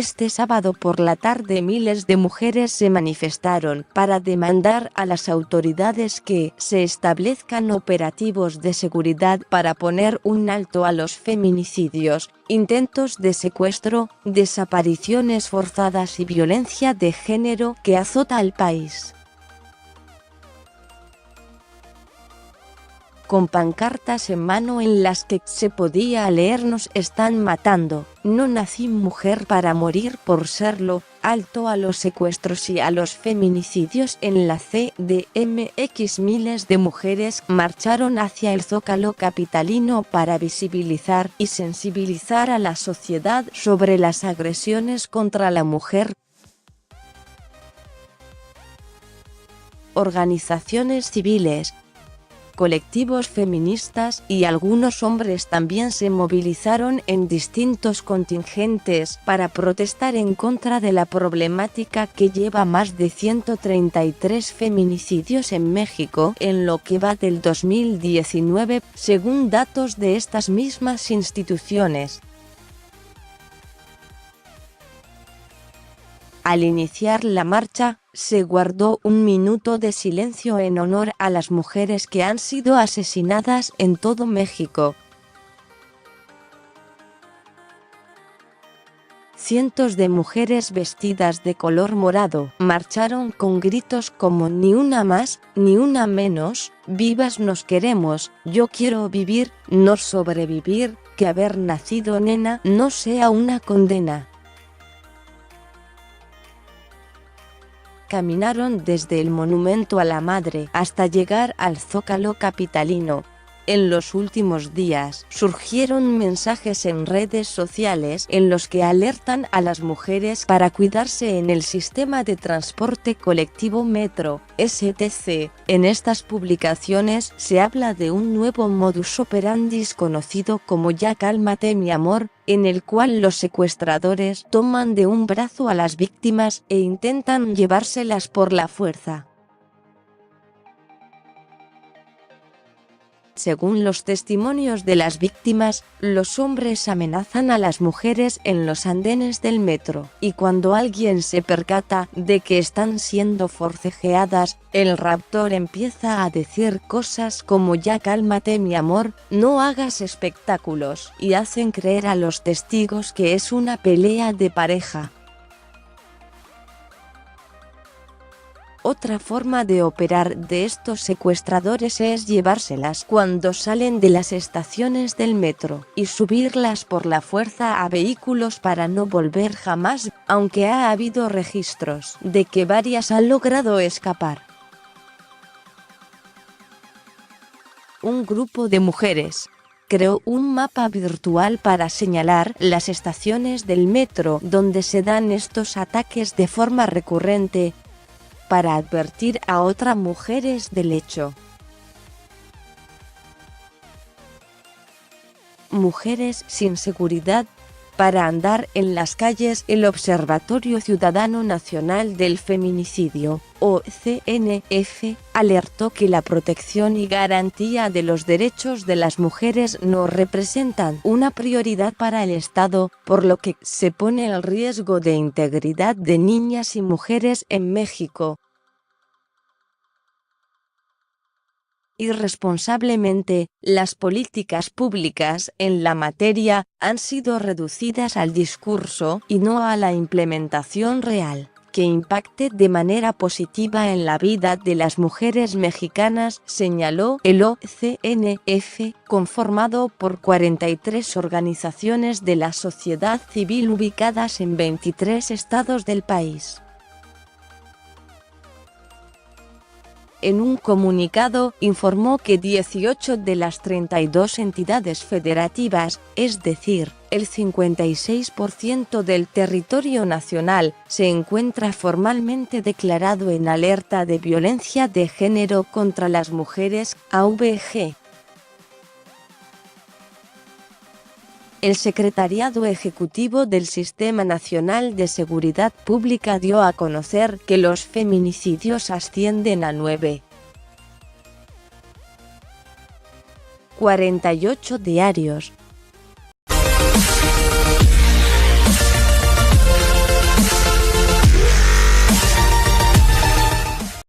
Este sábado por la tarde miles de mujeres se manifestaron para demandar a las autoridades que se establezcan operativos de seguridad para poner un alto a los feminicidios, intentos de secuestro, desapariciones forzadas y violencia de género que azota al país. Con pancartas en mano en las que se podía leer: "Nos están matando, no nací mujer para morir por serlo", alto a los secuestros y a los feminicidios en la CDMX. Miles de mujeres marcharon hacia el Zócalo capitalino para visibilizar y sensibilizar a la sociedad sobre las agresiones contra la mujer. Organizaciones civiles, colectivos feministas y algunos hombres también se movilizaron en distintos contingentes para protestar en contra de la problemática que lleva más de 133 feminicidios en México en lo que va del 2019, según datos de estas mismas instituciones. Al iniciar la marcha, se guardó un minuto de silencio en honor a las mujeres que han sido asesinadas en todo México. Cientos de mujeres vestidas de color morado marcharon con gritos como "ni una más, ni una menos, vivas nos queremos, yo quiero vivir, no sobrevivir, que haber nacido nena no sea una condena". Caminaron desde el Monumento a la Madre hasta llegar al Zócalo capitalino. En los últimos días surgieron mensajes en redes sociales en los que alertan a las mujeres para cuidarse en el sistema de transporte colectivo Metro, STC. En estas publicaciones se habla de un nuevo modus operandi conocido como "ya cálmate mi amor", en el cual los secuestradores toman de un brazo a las víctimas e intentan llevárselas por la fuerza. Según los testimonios de las víctimas, los hombres amenazan a las mujeres en los andenes del metro, y cuando alguien se percata de que están siendo forcejeadas, el raptor empieza a decir cosas como "ya cálmate mi amor, no hagas espectáculos", y hacen creer a los testigos que es una pelea de pareja. Otra forma de operar de estos secuestradores es llevárselas cuando salen de las estaciones del metro y subirlas por la fuerza a vehículos para no volver jamás, aunque ha habido registros de que varias han logrado escapar. Un grupo de mujeres creó un mapa virtual para señalar las estaciones del metro donde se dan estos ataques de forma recurrente, para advertir a otras mujeres del hecho. Mujeres sin seguridad. Para andar en las calles, el Observatorio Ciudadano Nacional del Feminicidio, OCNF, alertó que la protección y garantía de los derechos de las mujeres no representan una prioridad para el Estado, por lo que se pone el riesgo de integridad de niñas y mujeres en México. Irresponsablemente, las políticas públicas en la materia han sido reducidas al discurso y no a la implementación real, que impacte de manera positiva en la vida de las mujeres mexicanas, señaló el OCNF, conformado por 43 organizaciones de la sociedad civil ubicadas en 23 estados del país. En un comunicado, informó que 18 de las 32 entidades federativas, es decir, el 56% del territorio nacional, se encuentra formalmente declarado en alerta de violencia de género contra las mujeres, AVG. El Secretariado Ejecutivo del Sistema Nacional de Seguridad Pública dio a conocer que los feminicidios ascienden a 9. 48 diarios,